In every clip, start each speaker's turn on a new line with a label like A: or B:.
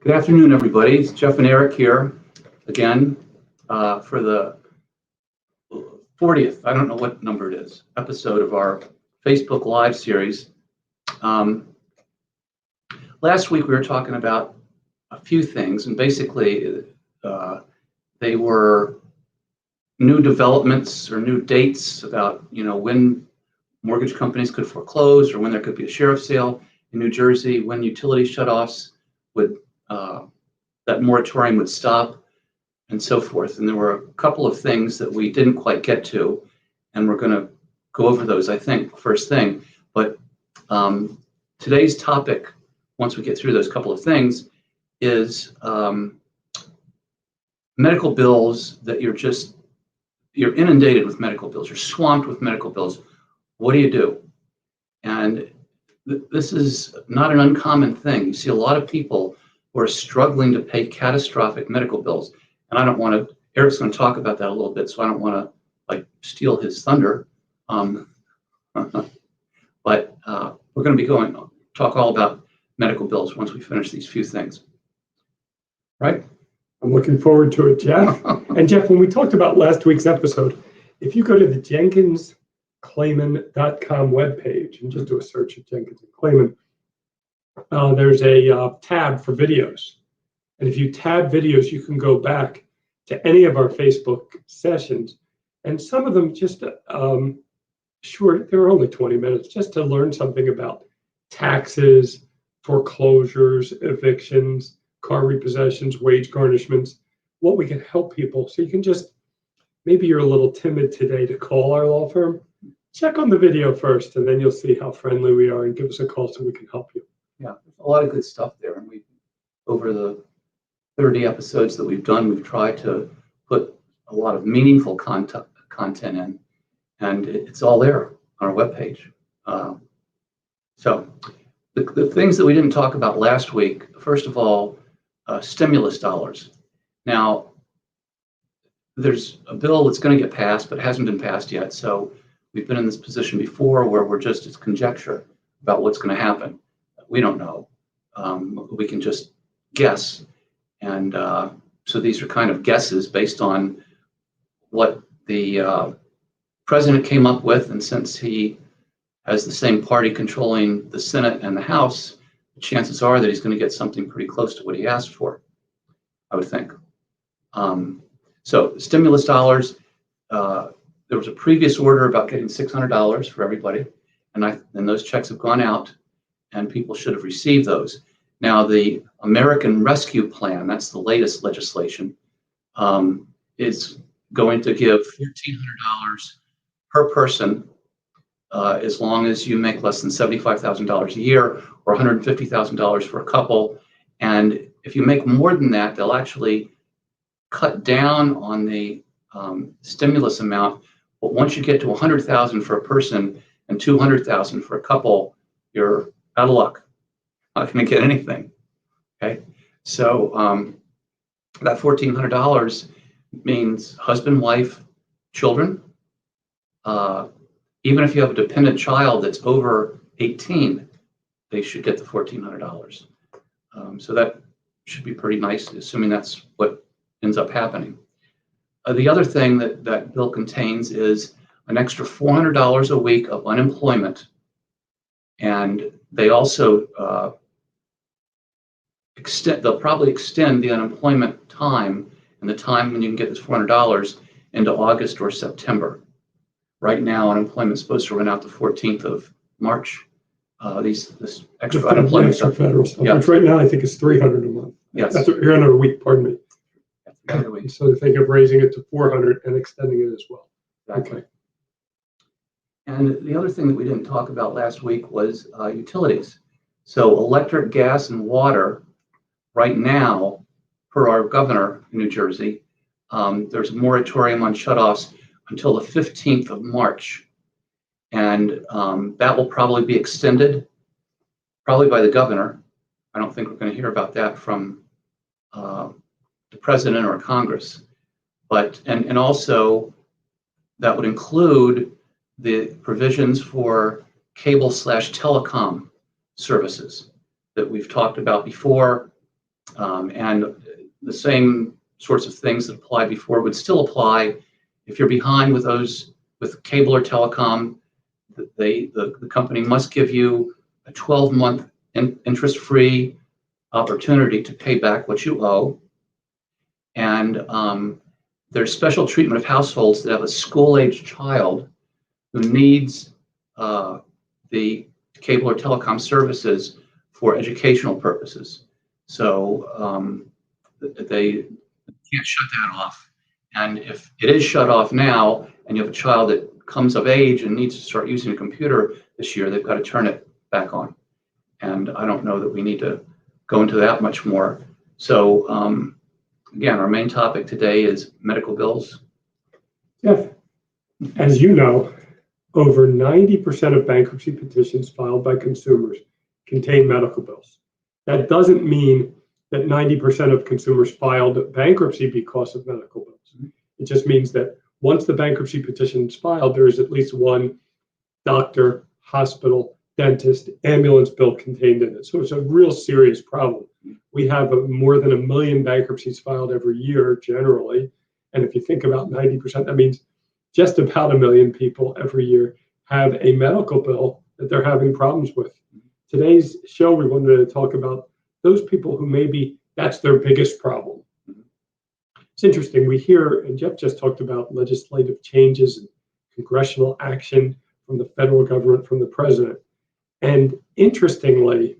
A: Good afternoon, everybody. It's Jeff and Eric here again for the 40th, I don't know what number it is, episode of our Facebook Live series. Last week we were talking about a few things, and basically they were new developments or new dates about when mortgage companies could foreclose or when there could be a sheriff's sale in New Jersey, when utility shutoffs would that moratorium would stop, and so forth. And there were a couple of things that we didn't quite get to, and we're going to go over those, I think, first thing. But today's topic, once we get through those couple of things, is medical bills that you're inundated with medical bills. You're swamped with medical bills. What do you do? And this is not an uncommon thing. You see a lot of people who are struggling to pay catastrophic medical bills. And I don't want to, Eric's going to talk about that a little bit, so I don't want to steal his thunder. But we're going to be talk all about medical bills once we finish these few things. Right?
B: I'm looking forward to it, Jeff. And Jeff, when we talked about last week's episode, if you go to the JenkinsClayman.com webpage and just do a search of Jenkins and Clayman, there's a tab for videos. And if you tab videos, you can go back to any of our Facebook sessions. And some of them just short, they're only 20 minutes, just to learn something about taxes, foreclosures, evictions, car repossessions, wage garnishments, what we can help people. So you can just, maybe you're a little timid today to call our law firm, check on the video first, and then you'll see how friendly we are and give us a call so we can help you.
A: Yeah, there's a lot of good stuff there. And over the 30 episodes that we've done, we've tried to put a lot of meaningful content in, and it's all there on our webpage. So the things that we didn't talk about last week, first of all, stimulus dollars. Now, there's a bill that's going to get passed, but hasn't been passed yet. So we've been in this position before where it's conjecture about what's going to happen. We don't know. We can just guess. And so these are kind of guesses based on what the president came up with. And since he has the same party controlling the Senate and the House, the chances are that he's going to get something pretty close to what he asked for, I would think. So stimulus dollars, there was a previous order about getting $600 for everybody. And those checks have gone out, and people should have received those. Now, the American Rescue Plan, that's the latest legislation, is going to give $1,400 per person as long as you make less than $75,000 a year, or $150,000 for a couple. And if you make more than that, they'll actually cut down on the stimulus amount. But once you get to $100,000 for a person and $200,000 for a couple, you're out of luck. Not going to get anything. Okay, so that $1,400 means husband, wife, children. Even if you have a dependent child that's over 18, they should get the $1,400. So that should be pretty nice, assuming that's what ends up happening. The other thing that bill contains is an extra $400 a week of unemployment. And they also they'll probably extend the unemployment time and the time when you can get this $400 into August or September. Right now, unemployment is supposed to run out the 14th of March. This extra unemployment
B: stuff, federal stuff, which right now I think is $300 a month.
A: Yes,
B: that's $300 a week. Pardon me.
A: $300 a week.
B: So they think of raising it to $400 and extending it as well.
A: Exactly.
B: Okay.
A: And the other thing that we didn't talk about last week was utilities. So electric, gas, and water, right now, per our governor in New Jersey, there's a moratorium on shutoffs until the 15th of March. And that will probably be extended, probably by the governor. I don't think we're going to hear about that from the president or Congress. But, and also, that would include the provisions for cable/telecom services that we've talked about before. And the same sorts of things that applied before would still apply if you're behind with those with cable or telecom. The company must give you a 12-month interest-free opportunity to pay back what you owe. And there's special treatment of households that have a school-aged child who needs the cable or telecom services for educational purposes. So they can't shut that off. And if it is shut off now, and you have a child that comes of age and needs to start using a computer this year, they've got to turn it back on. And I don't know that we need to go into that much more. So again, our main topic today is medical bills.
B: Jeff, as you know, over 90% of bankruptcy petitions filed by consumers contain medical bills. That doesn't mean that 90% of consumers filed bankruptcy because of medical bills. It just means that once the bankruptcy petition is filed, there is at least one doctor, hospital, dentist, ambulance bill contained in it. So it's a real serious problem. We have more than 1 million bankruptcies filed every year generally. And if you think about 90%, that means just about 1 million people every year have a medical bill that they're having problems with. Today's show, we wanted to talk about those people who maybe that's their biggest problem. It's interesting, we hear, and Jeff just talked about legislative changes and congressional action from the federal government, from the president. And interestingly,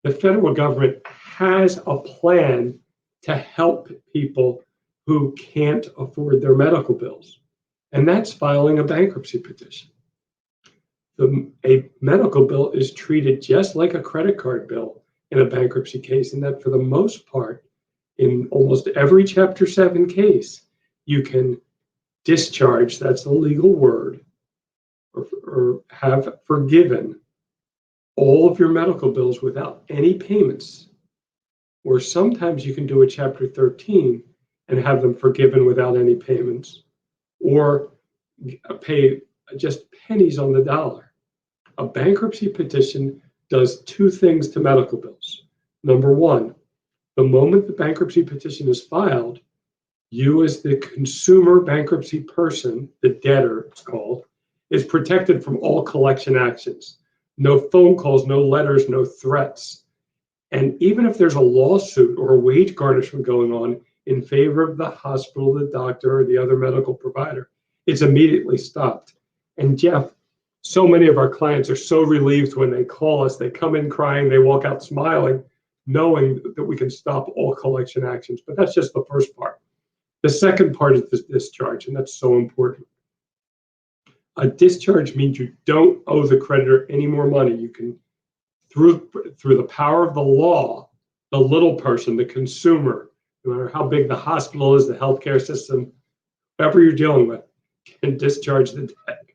B: the federal government has a plan to help people who can't afford their medical bills. And that's filing a bankruptcy petition. A medical bill is treated just like a credit card bill in a bankruptcy case, and that for the most part, in almost every Chapter 7 case, you can discharge, that's a legal word, or have forgiven all of your medical bills without any payments. Or sometimes you can do a Chapter 13 and have them forgiven without any payments, or pay just pennies on the dollar. A bankruptcy petition does two things to medical bills. Number one, the moment the bankruptcy petition is filed, you as the consumer bankruptcy person, the debtor it's called, is protected from all collection actions. No phone calls, no letters, no threats. And even if there's a lawsuit or a wage garnishment going on in favor of the hospital, the doctor, or the other medical provider, it's immediately stopped. And Jeff, so many of our clients are so relieved when they call us. They come in crying, they walk out smiling, knowing that we can stop all collection actions. But that's just the first part. The second part is the discharge, and that's so important. A discharge means you don't owe the creditor any more money. You can, through the power of the law, the little person, the consumer, no matter how big the hospital is, the healthcare system, whatever you're dealing with, can discharge the debt.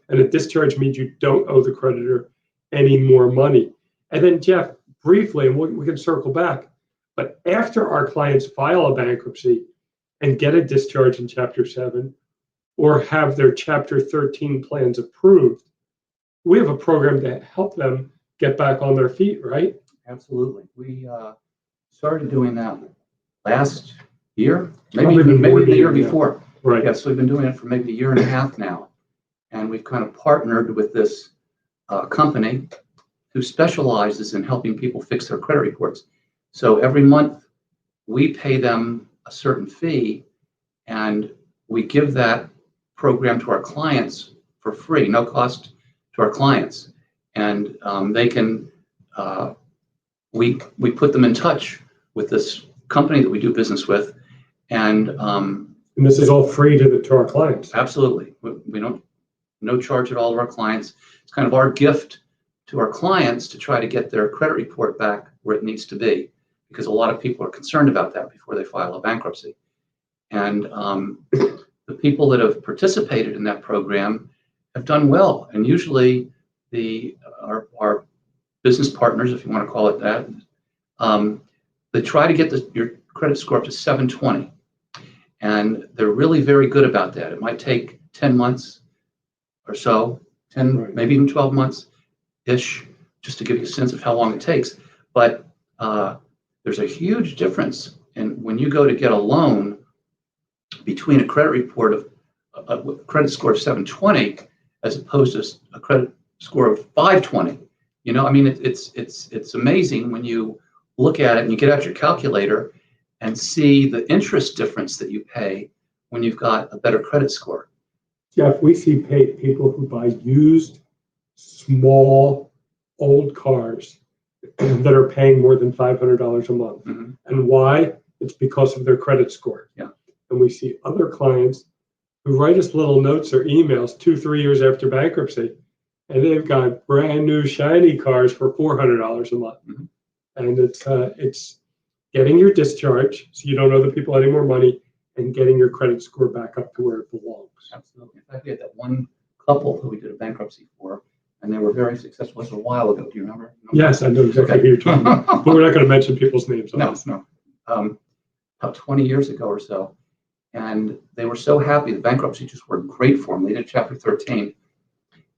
B: And a discharge means you don't owe the creditor any more money. And then, Jeff, briefly, and we can circle back, but after our clients file a bankruptcy and get a discharge in Chapter 7 or have their Chapter 13 plans approved, we have a program to help them get back on their feet, right?
A: Absolutely. We started doing that last year,
B: Probably
A: maybe the year before.
B: Right.
A: Yes, we've been doing it for maybe a year and a half now. And we've kind of partnered with this company who specializes in helping people fix their credit reports. So every month we pay them a certain fee, and we give that program to our clients for free, no cost to our clients. And they can, we put them in touch with this company that we do business with. And
B: this is all free to our clients.
A: Absolutely. We don't, no charge at all to our clients. It's kind of our gift to our clients to try to get their credit report back where it needs to be, because a lot of people are concerned about that before they file a bankruptcy. And the people that have participated in that program have done well. And usually our business partners, if you want to call it that, they try to get your credit score up to 720. And they're really very good about that. It might take 10 months or so, 10, right, maybe even 12 months-ish, just to give you a sense of how long it takes. But there's a huge difference in when you go to get a loan between a credit report of a credit score of 720 as opposed to a credit score of 520. You know, I mean, it's amazing when you look at it and you get out your calculator and see the interest difference that you pay when you've got a better credit score.
B: Jeff, we see people who buy used, small, old cars that are paying more than $500 a month.
A: Mm-hmm.
B: And why? It's because of their credit score.
A: Yeah.
B: And we see other clients who write us little notes or emails 2-3 years after bankruptcy, and they've got brand new shiny cars for $400 a month.
A: Mm-hmm.
B: And it's getting your discharge so you don't owe the people any more money, and getting your credit score back up to where it belongs.
A: Absolutely. In fact, we had that one couple who we did a bankruptcy for, and they were very successful. It was a while ago. Do you remember?
B: Yes, I know exactly who you're talking about. But we're not going to mention people's names.
A: No. About 20 years ago or so. And they were so happy. The bankruptcy just worked great for them. They did Chapter 13.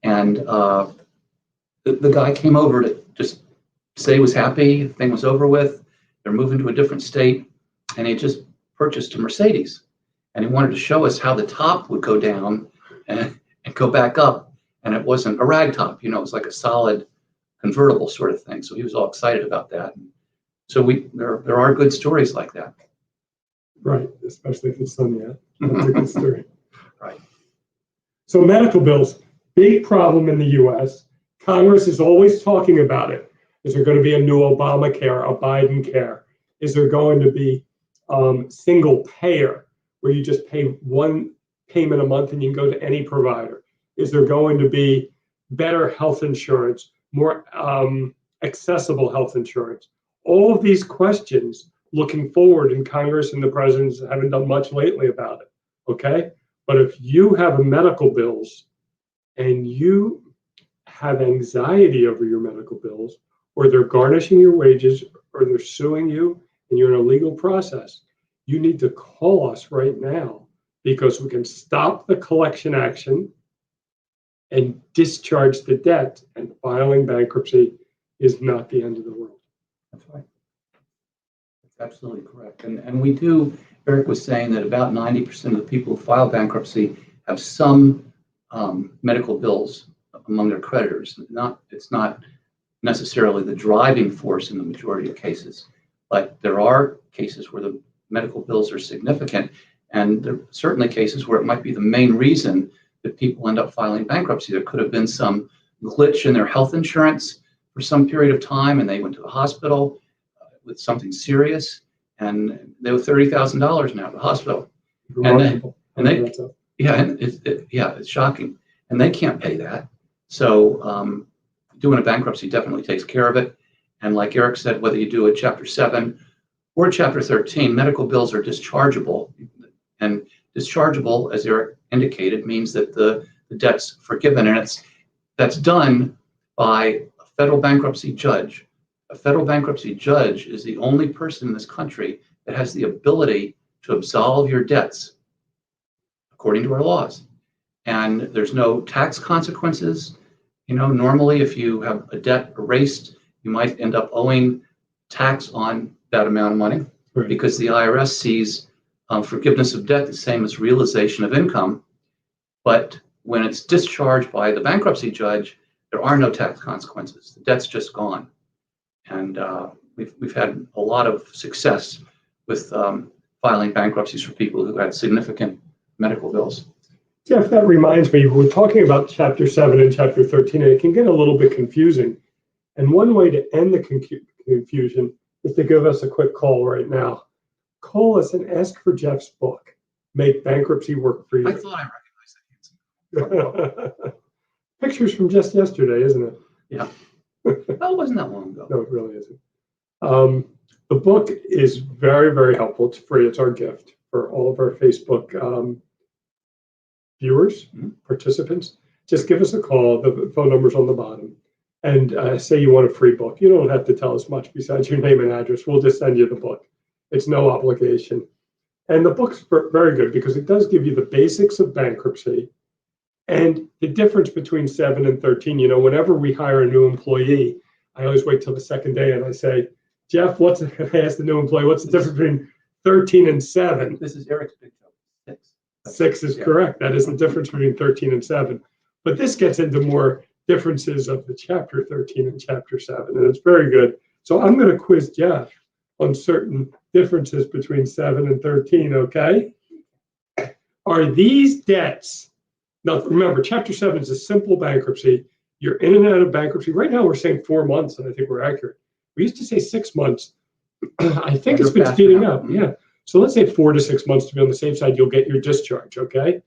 A: And the guy came over to just say he was happy, the thing was over with. They're moving to a different state. And he just purchased a Mercedes. And he wanted to show us how the top would go down and go back up. And it wasn't a rag top, you know, it was like a solid convertible sort of thing. So he was all excited about that. So there are good stories like that.
B: Right, especially if it's done yet. That's a good story.
A: Right.
B: So medical bills, big problem in the U.S. Congress is always talking about it. Is there going to be a new Obamacare, a Biden care? Is there going to be single payer, where you just pay one payment a month and you can go to any provider? Is there going to be better health insurance, more accessible health insurance? All of these questions looking forward, and Congress and the presidents haven't done much lately about it, okay? But if you have medical bills and you have anxiety over your medical bills, or they're garnishing your wages, or they're suing you, and you're in a legal process, you need to call us right now, because we can stop the collection action and discharge the debt, and filing bankruptcy is not the end of the world.
A: That's right. That's absolutely correct. And we do, Eric was saying that about 90% of the people who file bankruptcy have some medical bills among their creditors. It's not necessarily the driving force in the majority of cases, but there are cases where the medical bills are significant, and there are certainly cases where it might be the main reason that people end up filing bankruptcy. There could have been some glitch in their health insurance for some period of time, and they went to the hospital with something serious, and they owe $30,000 now at the hospital. It's shocking, and they can't pay that. So doing a bankruptcy definitely takes care of it. And like Eric said, whether you do a Chapter 7 or Chapter 13, medical bills are dischargeable. And dischargeable, as Eric indicated, means that the debt's forgiven, and that's done by a federal bankruptcy judge. A federal bankruptcy judge is the only person in this country that has the ability to absolve your debts according to our laws. And there's no tax consequences. You know, normally if you have a debt erased, you might end up owing tax on that amount of money,
B: Right.
A: because the IRS sees forgiveness of debt the same as realization of income. But when it's discharged by the bankruptcy judge, there are no tax consequences. The debt's just gone. And we've had a lot of success with filing bankruptcies for people who had significant medical bills.
B: Jeff, that reminds me, we're talking about Chapter 7 and Chapter 13, and it can get a little bit confusing. And one way to end the confusion is to give us a quick call right now. Call us and ask for Jeff's book, Make Bankruptcy Work for You.
A: I thought I recognized that.
B: Pictures from just yesterday, isn't it?
A: Yeah. That wasn't that long ago.
B: No, it really isn't. The book is very, very helpful. It's free. It's our gift for all of our Facebook viewers, participants. Just give us a call. The phone number's on the bottom. And say you want a free book. You don't have to tell us much besides your name and address. We'll just send you the book. It's no obligation. And the book's very good because it does give you the basics of bankruptcy and the difference between 7 and 13. You know, whenever we hire a new employee, I always wait till the second day and I say, Jeff, I asked the new employee, what's the difference between 13 and 7?
A: This is Eric's big joke. 6.
B: 6 is correct. That is the difference between 13 and 7. But this gets into more differences of the chapter 13 and chapter 7, and it's very good. So I'm going to quiz Jeff on certain differences between 7 and 13, okay? Are these debts, now remember, chapter 7 is a simple bankruptcy. You're in and out of bankruptcy. Right now we're saying 4 months, and I think we're accurate. We used to say 6 months. I think it's been speeding up, yeah. So let's say 4 to 6 months to be on the safe side, you'll get your discharge, okay?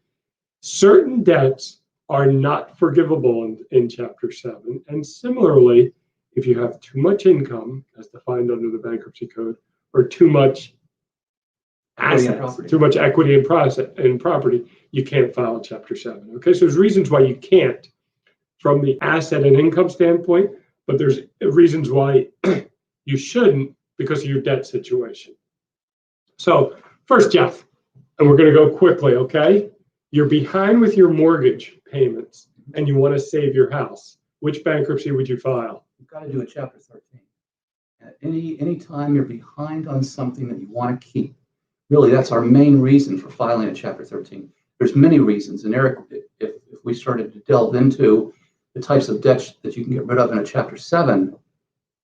B: Certain debts are not forgivable in chapter 7. And similarly, if you have too much income, as defined under the bankruptcy code, or too much assets, too much equity in property, you can't file in chapter 7. Okay, so there's reasons why you can't from the asset and income standpoint, but there's reasons why you shouldn't because of your debt situation. So first, Jeff, and we're going to go quickly, okay? You're behind with your mortgage payments and you want to save your house. Which bankruptcy would you file?
A: You've got to do a chapter 13. Any time you're behind on something that you want to keep, really, that's our main reason for filing a chapter 13. There's many reasons, and Eric, if we started to delve into the types of debts that you can get rid of in a chapter 7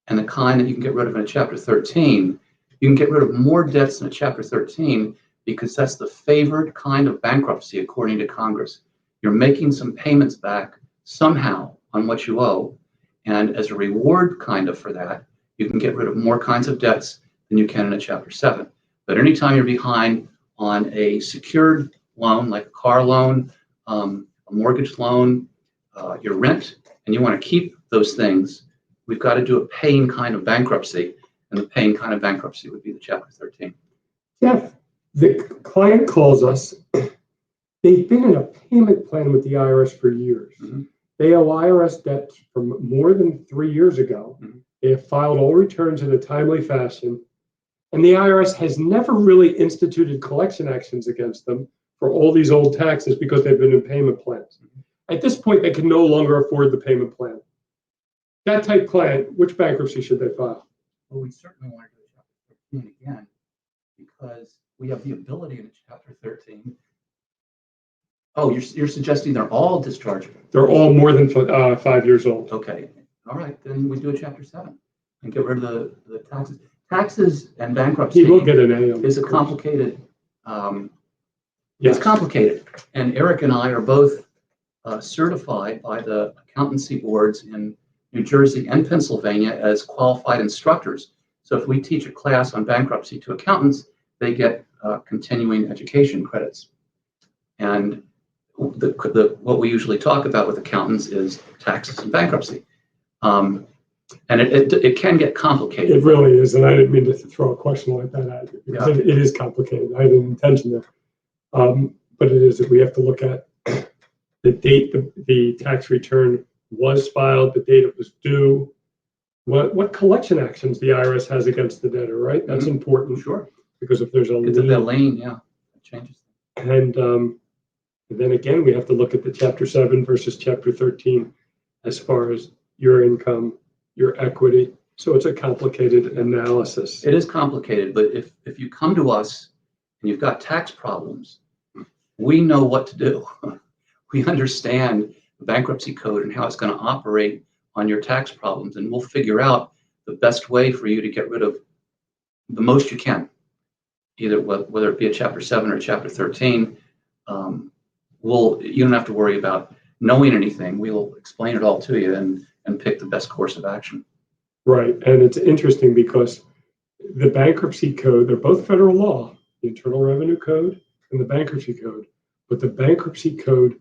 A: and the kind that you can get rid of in a chapter 13, you can get rid of more debts in a chapter 13 because that's the favored kind of bankruptcy according to Congress. You're making some payments back somehow on what you owe, and as a reward kind of for that, you can get rid of more kinds of debts than you can in a chapter 7. But anytime you're behind on a secured loan, like a car loan, a mortgage loan, your rent, and you want to keep those things, we've got to do a paying kind of bankruptcy, and the paying kind of bankruptcy would be the chapter 13.
B: Jeff, the client calls us. They've been in a payment plan with the IRS for years. Mm-hmm. They owe IRS debt from more than 3 years ago. Mm-hmm. They have filed all returns in a timely fashion, and the IRS has never really instituted collection actions against them for all these old taxes because they've been in payment plans. Mm-hmm. At this point, they can no longer afford the payment plan. That type client, which bankruptcy should they file?
A: Well, we certainly want to do chapter 13 again because we have the ability in chapter 13. Oh, you're suggesting they're all dischargeable? They're
B: all more than 5 years old.
A: Okay. All right. Then we do a chapter 7 and get rid of the taxes. Taxes and bankruptcy
B: he will get an A
A: is a complicated. It's complicated. And Eric and I are both certified by the accountancy boards in New Jersey and Pennsylvania as qualified instructors. So if we teach a class on bankruptcy to accountants, they get continuing education credits. And what we usually talk about with accountants is taxes and bankruptcy. And it can get complicated.
B: It really is, and I didn't mean to throw a question like that at you because it is complicated. I didn't intention to, but it is that we have to look at the date the tax return was filed, the date it was due, what collection actions the IRS has against the debtor, right? That's important.
A: Sure.
B: Because if there's a
A: lien, yeah, it changes.
B: And then again, we have to look at the chapter 7 versus chapter 13 as far as your income, your equity. So it's a complicated analysis.
A: It is complicated, but if you come to us and you've got tax problems, we know what to do. We understand the bankruptcy code and how it's going to operate on your tax problems, and we'll figure out the best way for you to get rid of the most you can, either whether it be a chapter 7 or chapter 13. You don't have to worry about knowing anything. We'll explain it all to you and pick the best course of action.
B: Right, and it's interesting because the bankruptcy code, they're both federal law, the Internal Revenue Code and the bankruptcy code, but the bankruptcy code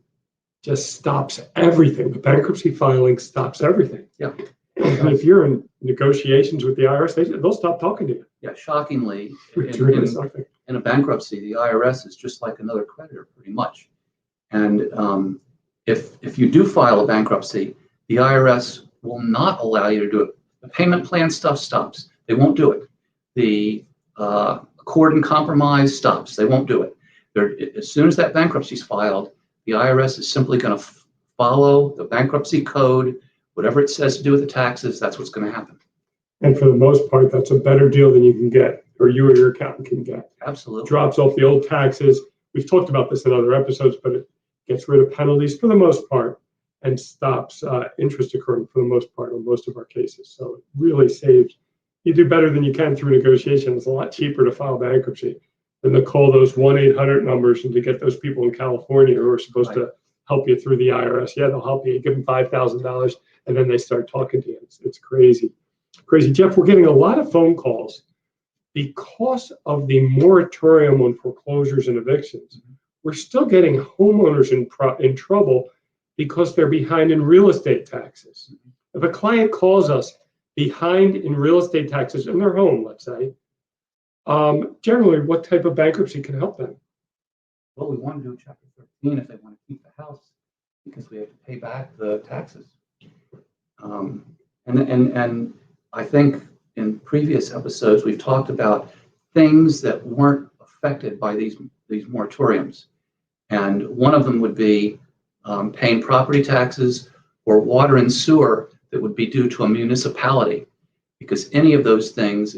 B: just stops everything. The bankruptcy filing stops everything.
A: Yeah.
B: And if you're in negotiations with the IRS, they'll stop talking to you.
A: Yeah, shockingly, in a bankruptcy, the IRS is just like another creditor, pretty much. And if you do file a bankruptcy, the IRS will not allow you to do it. The payment plan stuff stops. They won't do it. The accord and compromise stops. They won't do it. As soon as that bankruptcy is filed, the IRS is simply going to follow the bankruptcy code. Whatever it says to do with the taxes, that's what's going to happen.
B: And for the most part, that's a better deal than you can get, or you or your accountant can get.
A: Absolutely.
B: Drops off the old taxes. We've talked about this in other episodes, but it gets rid of penalties for the most part and stops interest accruing for the most part on most of our cases. So it really saves. You do better than you can through negotiation. It's a lot cheaper to file bankruptcy than to call those 1-800 numbers and to get those people in California who are supposed to help you through the IRS. Yeah, they'll help you. You give them $5,000 and then they start talking to you. It's crazy. Crazy. Jeff, we're getting a lot of phone calls because of the moratorium on foreclosures and evictions. We're still getting homeowners in trouble because they're behind in real estate taxes. If a client calls us behind in real estate taxes in their home, let's say, generally, what type of bankruptcy can help them?
A: Well, we want to do Chapter 13 if they want to keep the house because we have to pay back the taxes. And I think in previous episodes we've talked about things that weren't affected by these moratoriums, and one of them would be paying property taxes or water and sewer that would be due to a municipality, because any of those things,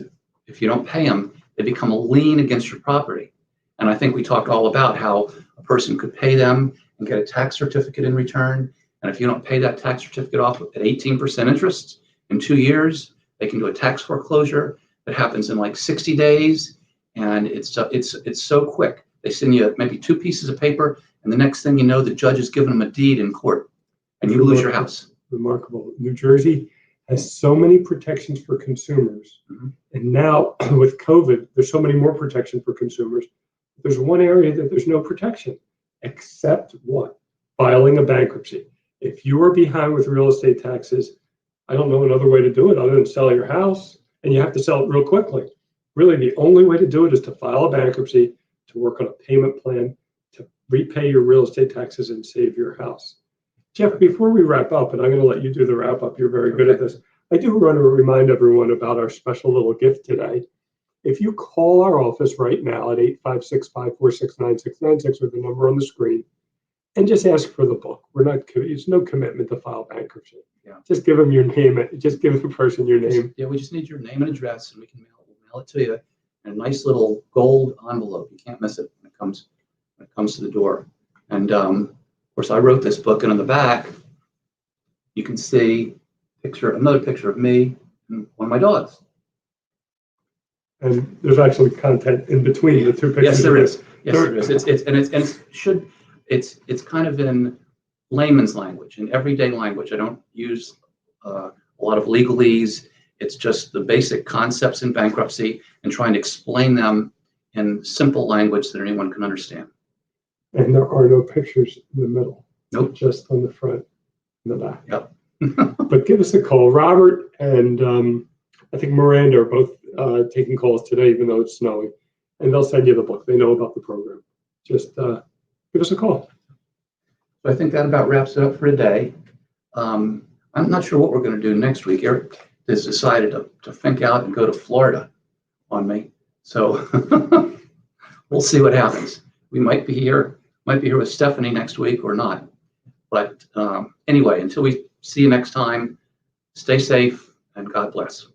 A: if you don't pay them, they become a lien against your property. And I think we talked all about how a person could pay them and get a tax certificate in return. And if you don't pay that tax certificate off at 18% interest in 2 years, they can do a tax foreclosure that happens in like 60 days. And it's so quick. They send you maybe 2 pieces of paper, and the next thing you know, the judge has given them a deed in court, and you lose your house.
B: Remarkable. New Jersey has so many protections for consumers. And now with COVID, there's so many more protection for consumers. There's one area that there's no protection, except what? Filing a bankruptcy. If you are behind with real estate taxes, I don't know another way to do it other than sell your house, and you have to sell it real quickly. Really, the only way to do it is to file a bankruptcy, to work on a payment plan, to repay your real estate taxes and save your house. Jeff, before we wrap up, and I'm going to let you do the wrap up, you're very good at this. I do want to remind everyone about our special little gift today. If you call our office right now at 856-546-9696 with the number on the screen, and just ask for the book. It's no commitment to file bankruptcy.
A: Yeah.
B: Just give them your name. Just give the person your name.
A: Yeah, we just need your name and address, and we can mail it to you in a nice little gold envelope. You can't miss it when it comes to the door. And of course, I wrote this book, and on the back, you can see another picture of me and one of my dogs.
B: And there's actually content in between the 2 pictures.
A: Yes, there is. Yes, there is. It's kind of in layman's language, in everyday language. I don't use a lot of legalese. It's just the basic concepts in bankruptcy and trying to explain them in simple language that anyone can understand.
B: And there are no pictures in the middle.
A: Nope.
B: Just on the front and the back.
A: Yep.
B: But give us a call. Robert and I think Miranda are both taking calls today, even though it's snowing. And they'll send you the book. They know about the program. Just give us a call.
A: So I think that about wraps it up for today. I'm not sure what we're going to do next week. Eric has decided to think out and go to Florida on me. So we'll see what happens. We might be here with Stephanie next week or not. But anyway, until we see you next time, stay safe and God bless.